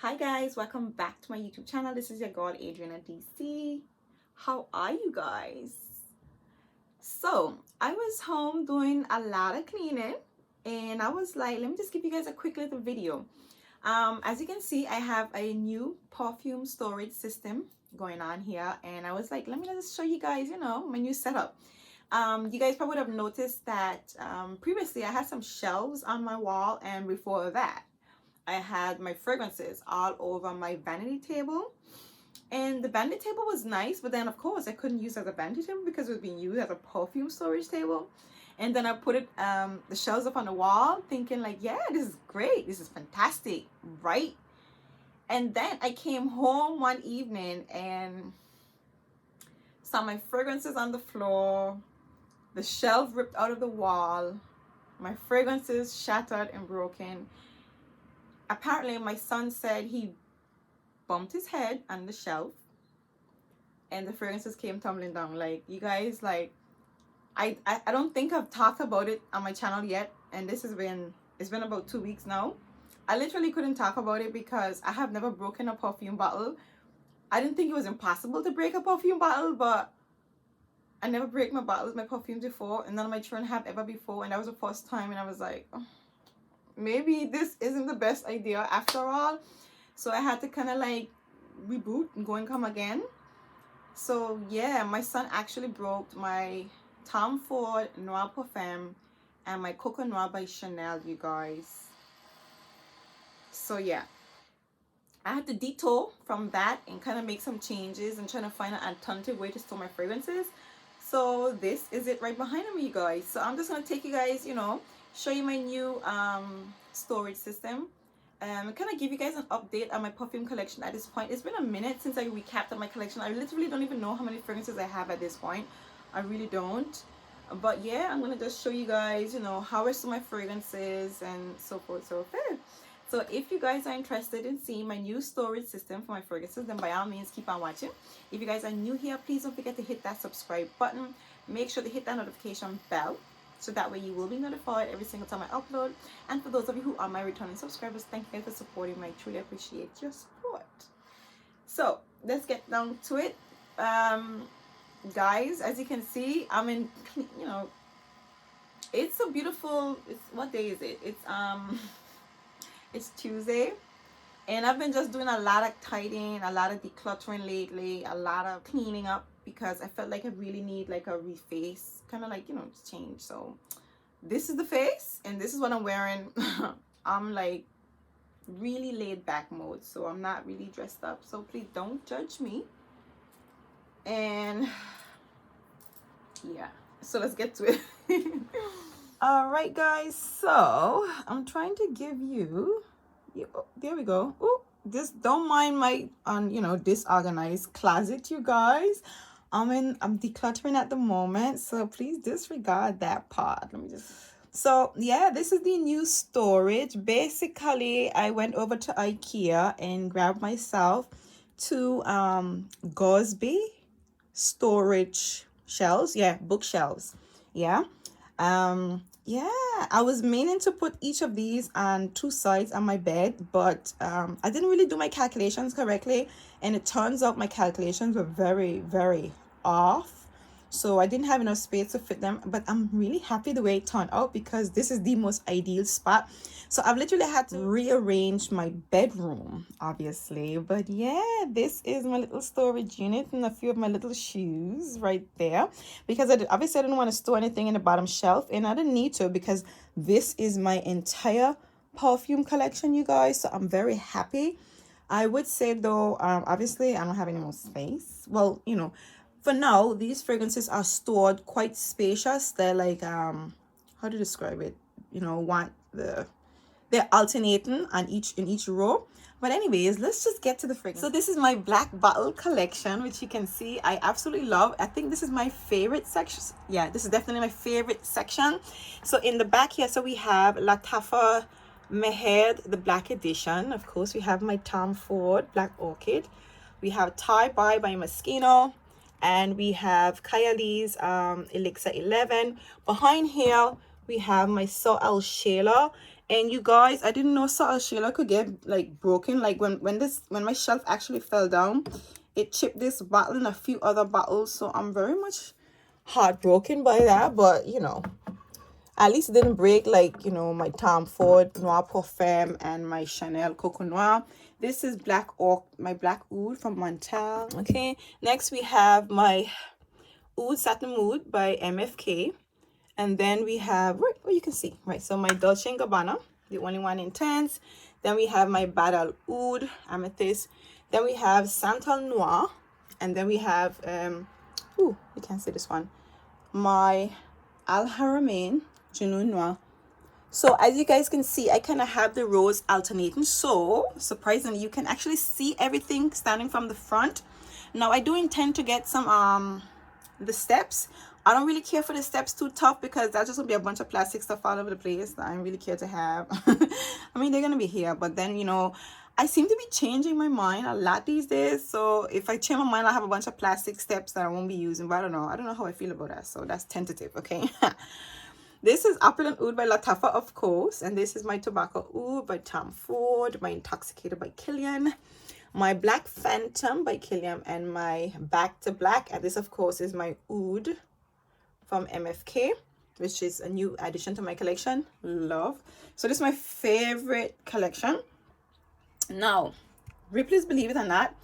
Hi guys, welcome back to my YouTube channel. This is your girl Adriana DC. How are you guys? So I was home doing a lot of cleaning and I was like, let me just give you guys a quick little video. As you can see, I have a new perfume storage system going on here, and I was like, let me just show you guys, my new setup. You guys probably would have noticed that previously I had some shelves on my wall, and before that I had my fragrances all over my vanity table. And the vanity table was nice, but then of course I couldn't use it as a vanity table because it was being used as a perfume storage table. And then I put it the shelves up on the wall thinking like, yeah, this is great, this is fantastic, right? And then I came home one evening and saw my fragrances on the floor, the shelf ripped out of the wall, my fragrances shattered and broken. Apparently my son said he bumped his head on the shelf and the fragrances came tumbling down. Like, you guys, like, I don't think I've talked about it on my channel yet, and it's been about 2 weeks now. I literally couldn't talk about it because I have never broken a perfume bottle. I didn't think it was impossible to break a perfume bottle, but I never break my bottles, my perfumes before, and none of my children have ever before, and that was the first time, and I was like, oh, maybe this isn't the best idea after all. So I had to kind of like reboot and go and come again. So yeah, my son actually broke my Tom Ford Noir Perfume and my Coco Noir by Chanel, you guys. So yeah, I had to detour from that and kind of make some changes and trying to find an alternative way to store my fragrances. So this is it right behind me, you guys. So I'm just going to take you guys, show you my new storage system. And kind of give you guys an update on my perfume collection at this point. It's been a minute since I recapped on my collection. I literally don't even know how many fragrances I have at this point. I really don't. But yeah, I'm going to just show you guys, how I store my fragrances and so forth, so forth. So if you guys are interested in seeing my new storage system for my fragrances, then by all means keep on watching. If you guys are new here, please don't forget to hit that subscribe button. Make sure to hit that notification bell, so that way you will be notified every single time I upload. And for those of you who are my returning subscribers, thank you guys for supporting me. I truly appreciate your support. So let's get down to it. Guys, as you can see, I'm in, it's a beautiful, what day is it? It's Tuesday. And I've been just doing a lot of tidying, a lot of decluttering lately, a lot of cleaning up, because I felt like I really need like a reface, kind of like, just change. So this is the face and this is what I'm wearing. I'm like really laid back mode, so I'm not really dressed up, so please don't judge me. And yeah, so let's get to it. All right guys, so I'm trying to give you, oh, there we go. Oh, just don't mind my disorganized closet, you guys. I'm decluttering at the moment, so please disregard that part. Let me just, so yeah, this is the new storage. Basically I went over to IKEA and grabbed myself two Gosby storage shelves, bookshelves. Yeah, I was meaning to put each of these on two sides on my bed, but I didn't really do my calculations correctly, and it turns out my calculations were very, very off. So I didn't have enough space to fit them, but I'm really happy the way it turned out because this is the most ideal spot. So I've literally had to rearrange my bedroom, obviously. But yeah, this is my little storage unit and a few of my little shoes right there. Because obviously I didn't want to store anything in the bottom shelf, and I didn't need to because this is my entire perfume collection, you guys. So I'm very happy. I would say though, obviously I don't have any more space. Well, for now, these fragrances are stored quite spacious. They're like, how to describe it? They're alternating on in each row. But anyways, let's just get to the fragrance. So this is my black bottle collection, which you can see I absolutely love. I think this is my favorite section. Yeah, this is definitely my favorite section. So in the back here, so we have Lattafa Mehed, the black edition. Of course, we have my Tom Ford Black Orchid. We have Tie by Moschino. And we have Kyalie's Elixir 11. Behind here, we have my So El Shayla. And you guys, I didn't know Salt Sheila could get like broken. Like when my shelf actually fell down, it chipped this bottle and a few other bottles. So I'm very much heartbroken by that. But you know, at least it didn't break like, you know, my Tom Ford Noir Parfum and my Chanel Coco Noir. This is my Black Oud from Montel. Okay, next we have my Oud Satin Mood by MFK. And then we have, well, you can see, right? So my Dolce & Gabbana, the only one intense. Then we have my Badal Oud Amethyst. Then we have Santal Noir. And then we have, you can't see this one, my Al Haramain Junoon Noir. So as you guys can see, I kind of have the rows alternating. So surprisingly, you can actually see everything standing from the front. Now I do intend to get some the steps. I don't really care for the steps too tough because that's just gonna be a bunch of plastic stuff all over the place that I don't really care to have. I mean, they're gonna be here, but then, you know, I seem to be changing my mind a lot these days. So if I change my mind, I'll have a bunch of plastic steps that I won't be using. But I don't know how I feel about that. So that's tentative, okay? This is Opulent Oud by Lattafa, of course. And this is my Tobacco Oud by Tom Ford, my Intoxicator by Kilian, my Black Phantom by Kilian, and my Back to Black. And this, of course, is my Oud from MFK, which is a new addition to my collection. Love. So this is my favorite collection. Now, please believe it or not,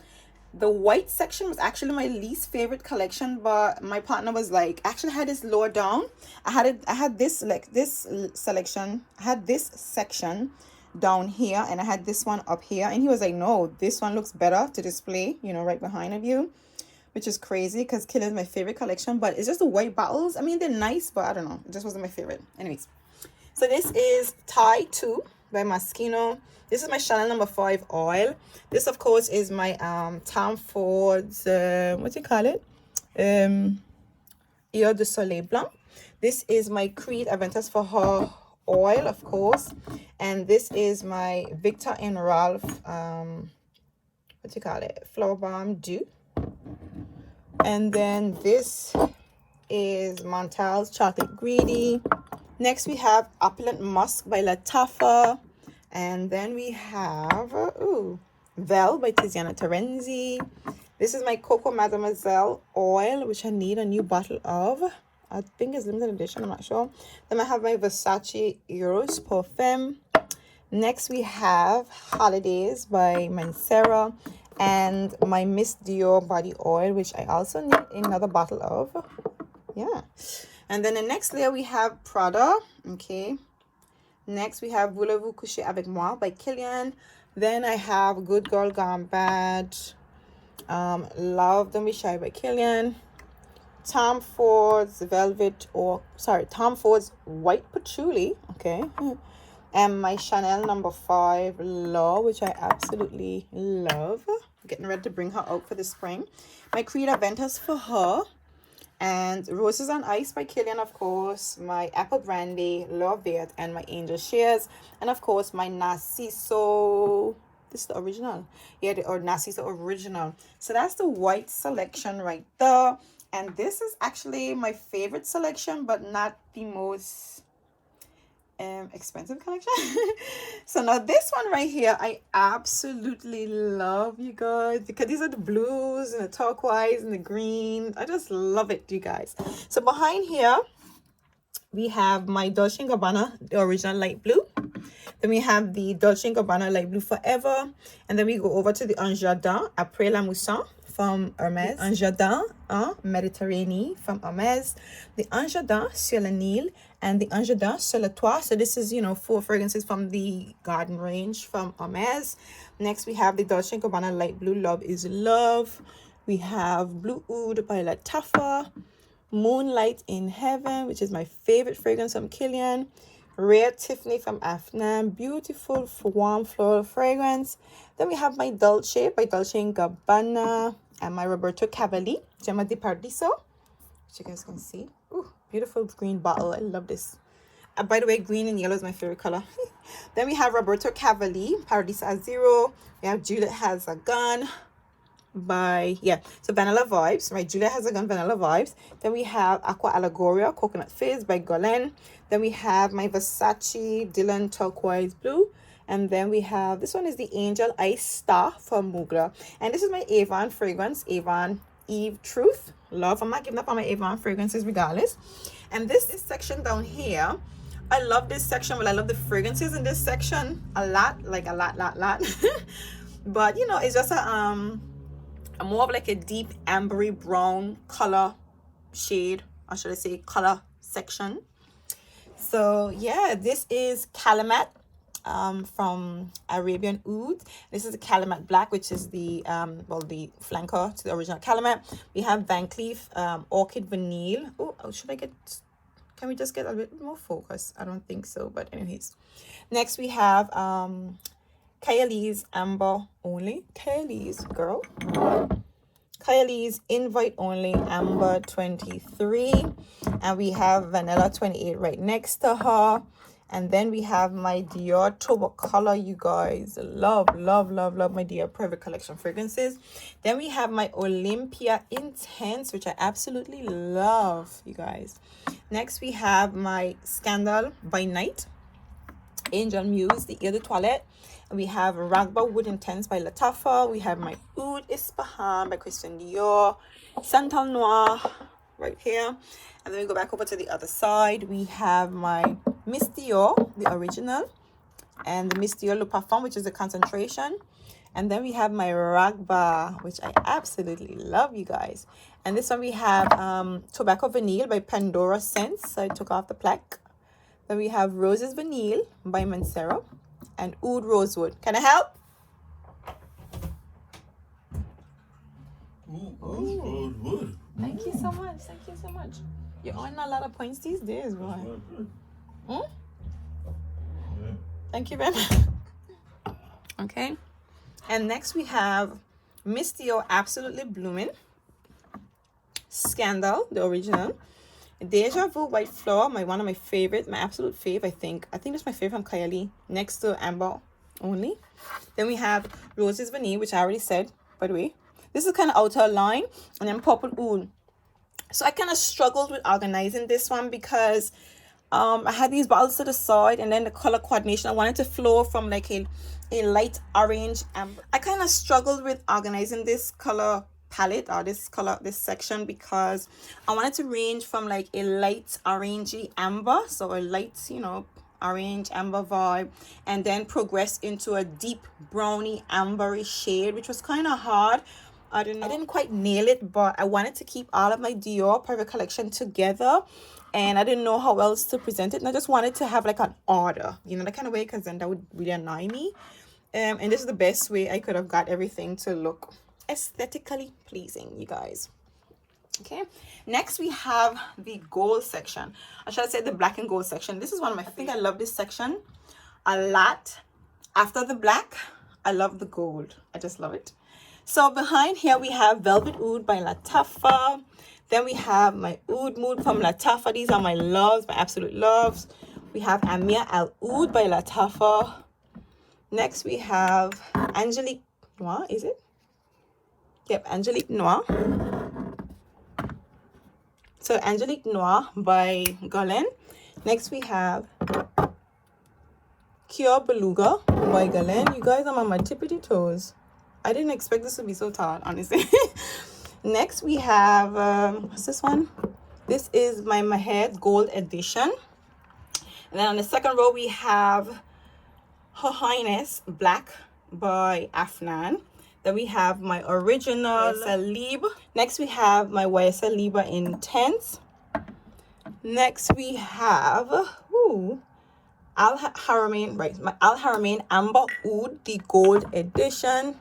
the white section was actually my least favorite collection, but my partner was like, actually I had this lower down. I had this like this selection. I had this section down here and I had this one up here, and he was like, no, this one looks better to display, you know, right behind of you, which is crazy because Killer is my favorite collection, but it's just the white bottles. I mean, they're nice, but I don't know, it just wasn't my favorite. Anyways, so this is Tie 2 by Moschino. This is my Chanel number 5 oil. This, of course, is my Tom Ford's, what do you call it? Eau de Soleil Blanc. This is my Creed Aventus for Her oil, of course. And this is my Victor and Ralph, what do you call it? Flower Balm Dew. And then this is Montal's Chocolate Greedy. Next, we have Opulent Musk by Lattafa. And then we have, Vel by Tiziana Terenzi. This is my Coco Mademoiselle oil, which I need a new bottle of. I think it's limited edition, I'm not sure. Then I have my Versace Eros Parfum. Next, we have Holidays by Mancera. And my Miss Dior body oil, which I also need another bottle of. Yeah. And then the next layer, we have Prada. Okay. Next, we have Voulez-vous coucher avec moi by Kilian. Then I have Good Girl Gone Bad. Love Don't Be Shy by Kilian. Tom Ford's White Patchouli. Okay. And my Chanel number 5 Law, which I absolutely love. Getting ready to bring her out for the spring. My Creed Aventus for her. And Roses on Ice by Kilian, of course. My Apple Brandy, Love It, and my Angel Shares. And of course, my Narciso. This is the original. Yeah, or Narciso original. So that's the white selection right there. And this is actually my favorite selection, but not the most expensive collection. So now this one right here, I absolutely love, you guys, because these are the blues and the turquoise and the green. I just love it, you guys. So behind here, we have my Dolce & Gabbana, the original light blue. Then we have the Dolce & Gabbana Light Blue Forever. And then we go over to the Anjardin Après la Mousson from Hermès. The Anjardin Méditerranée from Hermès. The Anjardin Sur le Nil. And the Anjardin Sur le Toit. So this is, you know, 4 fragrances from the garden range from Hermès. Next, we have the Dolce & Gabbana Light Blue Love is Love. We have Blue Oud by Lattafa. Moonlight in Heaven, which is my favorite fragrance from Kilian. Rare Tiffany from Afnan. Beautiful warm floral fragrance. Then we have my Dolce by Dolce & Gabbana. And my Roberto Cavalli, Gemma di Paradiso, which you guys can see. Ooh, beautiful green bottle. I love this. By the way, green and yellow is my favorite color. Then we have Roberto Cavalli, Paradiso Azero. We have Juliet Has a Gun so Vanilla Vibes, right? Juliet Has a Gun, Vanilla Vibes. Then we have Aqua Allegoria, Coconut Fizz by Golen. Then we have my Versace Dylan Turquoise Blue. And then we have, this one is the Angel Ice Star from Mugler. And this is my Avon fragrance, Avon Eve Truth. Love, I'm not giving up on my Avon fragrances regardless. And this section down here, I love this section. Well, I love the fragrances in this section a lot, like a lot. But, you know, it's just a more of like a deep ambery brown color shade, or should I say color section. So yeah, this is Calamat from Arabian Oud. This is the Calamat Black, which is the well, the flanker to the original Calamat. We have Van Cleef Orchid Vanille. Oh, should I get, can we just get a bit more focus? I don't think so, but anyways. Next we have Kylie's Amber Only. Kylie's, girl. Kylie's Invite Only Amber 23. And we have Vanilla 28 right next to her. And then we have my Dior Turbo Color, you guys. Love my Dior Private Collection fragrances. Then we have my Olympia Intense, which I absolutely love, you guys. Next, we have my Scandal by Night, Angel Muse, the Eau de Toilette. We have Ragba Wood Intense by Lattafa. We have my Oud Ispahan by Christian Dior. Santal Noir right here. And then we go back over to the other side. We have my Miss Dior, the original. And the Miss Dior Le Parfum, which is the concentration. And then we have my Ragba, which I absolutely love, you guys. And this one we have Tobacco Vanille by Pandora Scents. So I took off the plaque. Then we have Roses Vanille by Mancera. And Oud Rosewood. Can I help? Ooh, Rosewood. Thank you so much. Thank you so much. You're on a lot of points these days, boy. Yeah. Thank you very much. Okay. And next we have Miss Dior Absolutely Blooming. Scandal, the original. Deja Vu White Flower, one of my favorites, my absolute fave, I think. I think that's my favorite from Kylie, next to Amber Only. Then we have Roses Vanille, which I already said, by the way. This is kind of outer line, and then Purple Oud. So I kind of struggled with organizing this one because I had these bottles to the side, and then the color coordination, I wanted to flow from like a light orange amber. I kind of struggled with organizing this color palette or this section because I wanted to range from like a light orangey amber, so a light, you know, orange amber vibe, and then progress into a deep browny ambery shade, which was kind of hard. I didn't quite nail it, but I wanted to keep all of my Dior Private Collection together, and I didn't know how else to present it, and I just wanted to have like an order, you know, that kind of way, because then that would really annoy me. And this is the best way I could have got everything to look aesthetically pleasing, you guys. Okay, next we have the gold section. I should say the black and gold section. This is one of my favorites. I think I love this section a lot. After the black, I love the gold. I just love it. So behind here we have Velvet Oud by Lattafa. Then we have my Oud Mood from Lattafa. These are my loves, my absolute loves. We have Amir Al Oud by Lattafa. Next we have Angelique Noir, is it? Yep, Angelique Noir. So Angelique Noir by Guerlain. Next we have Cure Beluga by Guerlain. You guys, I'm on my tippity toes. I didn't expect this to be so tall, honestly. Next we have, what's this one? This is my Mahed Gold Edition. And then on the second row we have Her Highness Black by Afnan. Then we have my original Salib. Next we have my YSL Libre Intense. Next we have Al Haramain, right? My Al Haramain Amber Oud, the gold edition.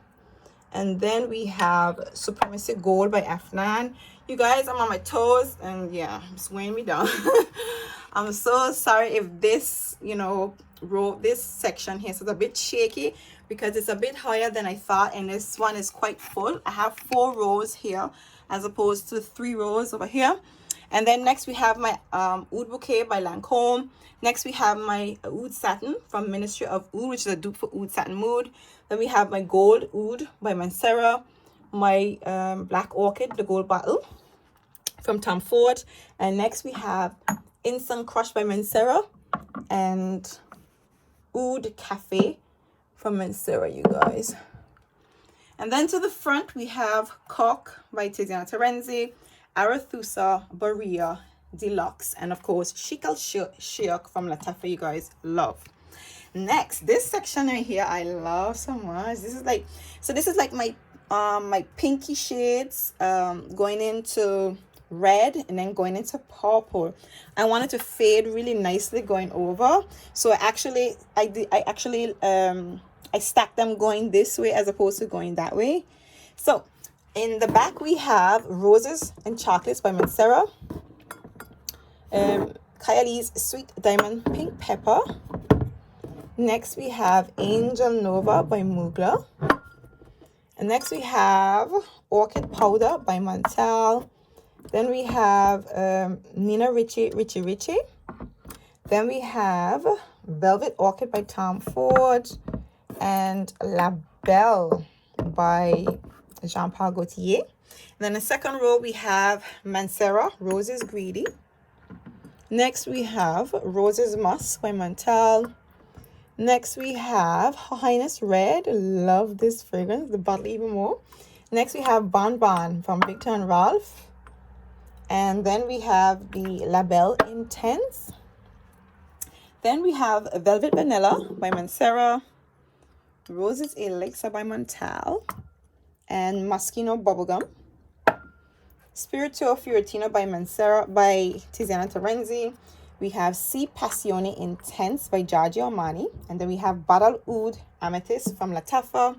And then we have Supremacy Gold by Afnan. You guys, I'm on my toes, and yeah, it's weighing me down. I'm so sorry if this, you know, this section here is a bit shaky, because it's a bit higher than I thought, and this one is quite full. I have 4 rows here as opposed to 3 rows over here. And then next we have my Oud Bouquet by Lancome. Next we have my Oud Satin from Ministry of Oud, which is a dupe for Oud Satin Mood. Then we have my Gold Oud by Mancera, my Black Orchid, the gold bottle from Tom Ford. And next we have Instant Crush by Mancera, and Oud Cafe from Mancera, you guys. And then to the front, we have Cock by Tiziana Terenzi, Arethusa, Berea, Deluxe, and of course, Shikal Shiok from Latafa, you guys love. Next, this section right here, I love so much. This is like, so this is like my my pinky shades going into red and then going into purple. I wanted to fade really nicely going over, so I stacked them going this way as opposed to going that way. So in the back we have Roses and Chocolates by Mancera, Kylie's Sweet Diamond Pink Pepper. Next we have Angel Nova by Mugler. And next we have Orchid Powder by Montal. Then we have Nina Ricci. Then we have Velvet Orchid by Tom Ford and La Belle by Jean-Paul Gaultier. And then the second row we have Mancera Roses Greedy. Next we have Roses Musk by Montal. Next we have Her Highness Red. Love this fragrance, the bottle even more. Next we have Bon Bon from Victor and Ralph. And then we have the La Belle Intense. Then we have Velvet Vanilla by Mancera, Roses Elixir by Montal, and Moschino Bubblegum. Spiritual Fiorentino by Mancera by Tiziana Terenzi. We have Si Passione Intense by Giorgio Armani. And then we have Bottle Oud Amethyst from Latafa.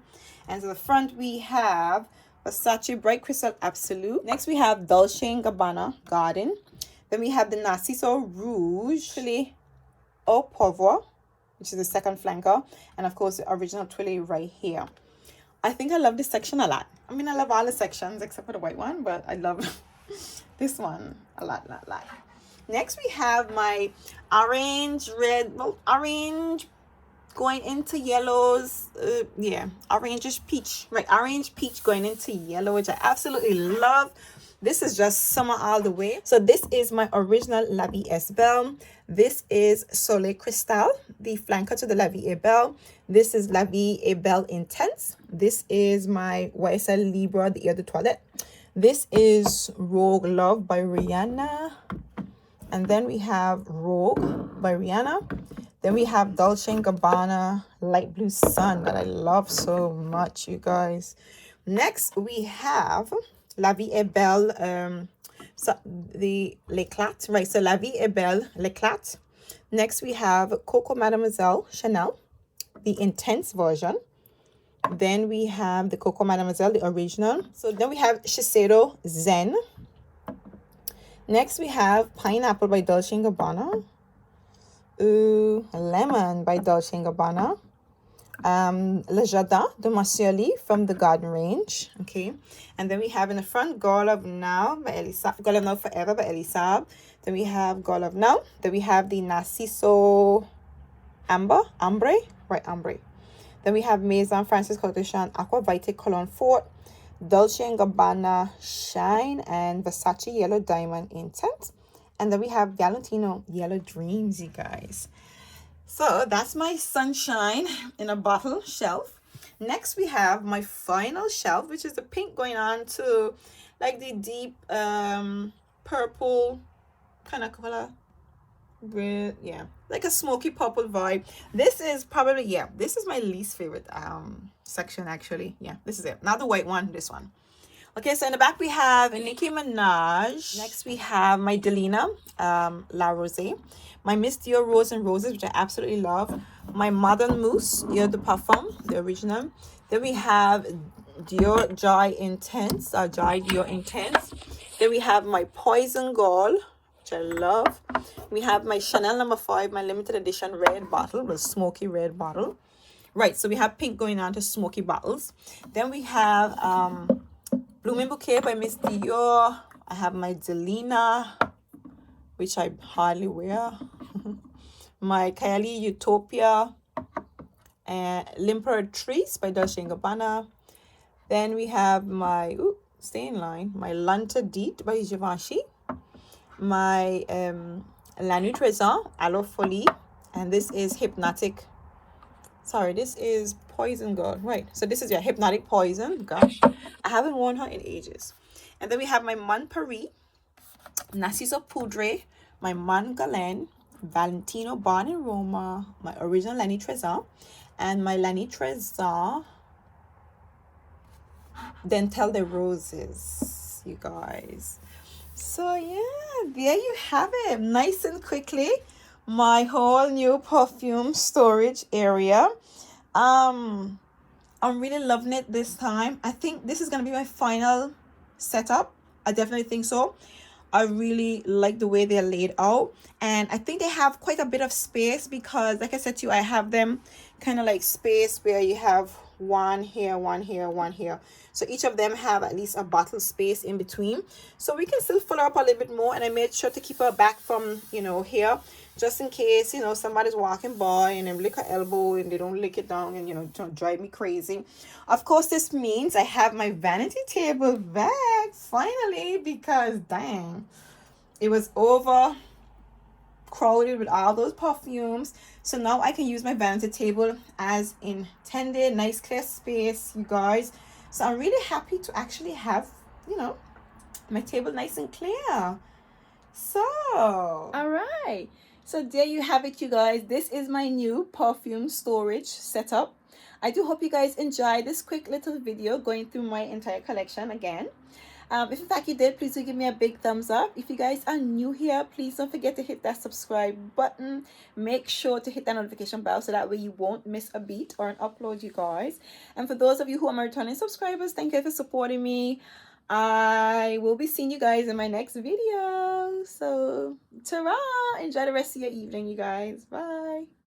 And to the front we have Versace Bright Crystal Absolute. Next we have Dolce & Gabbana Garden. Then we have the Narciso Rouge Twilly Au Pauvre, which is the second flanker. And of course the original Twilly right here. I think I love this section a lot. I mean, I love all the sections except for the white one, but I love this one a lot. Next we have my orange, red, well, orange going into yellows. Orange peach, right? Orange peach going into yellow, which I absolutely love. This is just summer all the way. So this is my original La Vie Est Belle. This is Soleil Cristal, the flanker to the La Vie Est Belle. This is La Vie Est Belle Intense. This is my YSL Libra, the Eau de Toilette. This is Rogue Love by Rihanna. And then we have Rogue by Rihanna. Then we have Dolce & Gabbana Light Blue Sun that I love so much, you guys. Next, we have La Vie Est Belle, the L'Eclat, right? So La Vie Est Belle, L'Eclat. Next, we have Coco Mademoiselle Chanel, the Intense version. Then we have the Coco Mademoiselle, the original. So then we have Shiseido Zen. Next, we have Pineapple by Dolce & Gabbana. Lemon by Dolce & Gabbana. Le Jardin de Marcioli from the Garden range. Okay. And then we have in the front Girl of Now by Elisa. Girl of Now Forever by Elisa. Then we have Girl of Now. Then we have the Narciso Ambre. Then we have Maison Francis Collection Aqua Vitae Cologne Fort, Dolce & Gabbana Shine, and Versace Yellow Diamond Intense. And then we have Valentino Yellow Dreams, you guys. So that's my sunshine in a bottle shelf. Next we have my final shelf, which is the pink going on to like the deep purple kind of color. With, yeah, like a smoky purple vibe. This is probably, this is my least favorite section actually. Yeah, this is it. Not the white one, this one. Okay, so in the back we have Nicki Minaj. Next we have my Delina La Rosée, my Miss Dior Rose and Roses, which I absolutely love, my Modern Mousse Eau de Parfum, the original. Then we have Dior Joy Intense, Joy Dior Intense. Then we have my Poison Girl, which I love. We have my Chanel No. 5, my limited edition red bottle, the smoky red bottle. Right, so we have pink going on to smoky bottles. Then we have Blooming Bouquet by Miss Dior. I have my Delina, which I hardly wear. My Kylie Utopia and L'Imperatrice by Dolce & Gabbana. Then we have my, stay in line, my Lanta Deet by Givenchy. My Lanuit Trésor Aloe Folie, and this is Hypnotic. Sorry, this is Poison Girl. Right. So this is your Hypnotic Poison. Gosh, I haven't worn her in ages. And then we have my Mon Paris, Narciso Poudre, my Mon Galen, Valentino Barn and Roma, my original Lanuit Trésor, and my Lanuit Trésor Dentel de Roses, you guys. So yeah, there you have it. Nice and quickly, my whole new perfume storage area. I'm really loving it this time. I think this is gonna be my final setup. I definitely think so. I really like the way they're laid out, and I think they have quite a bit of space because, like I said to you, I have them kind of like space where you have one here, one here, one here. So each of them have at least a bottle space in between, so we can still fill up a little bit more. And I made sure to keep her back from, you know, here, just in case, you know, somebody's walking by and they lick her elbow and they don't lick it down and, you know, don't drive me crazy. Of course, this means I have my vanity table back finally, because dang, it was over crowded with all those perfumes. So now I can use my vanity table as intended. Nice clear space, you guys. So I'm really happy to actually have, you know, my table nice and clear. So all right, so there you have it, you guys. This is my new perfume storage setup. I do hope you guys enjoyed this quick little video going through my entire collection again. If in fact you did, please do give me a big thumbs up. If you guys are new here, please don't forget to hit that subscribe button. Make sure to hit that notification bell so that way you won't miss a beat or an upload, you guys. And for those of you who are my returning subscribers, thank you for supporting me. I will be seeing you guys in my next video. So, ta-ra! Enjoy the rest of your evening, you guys. Bye.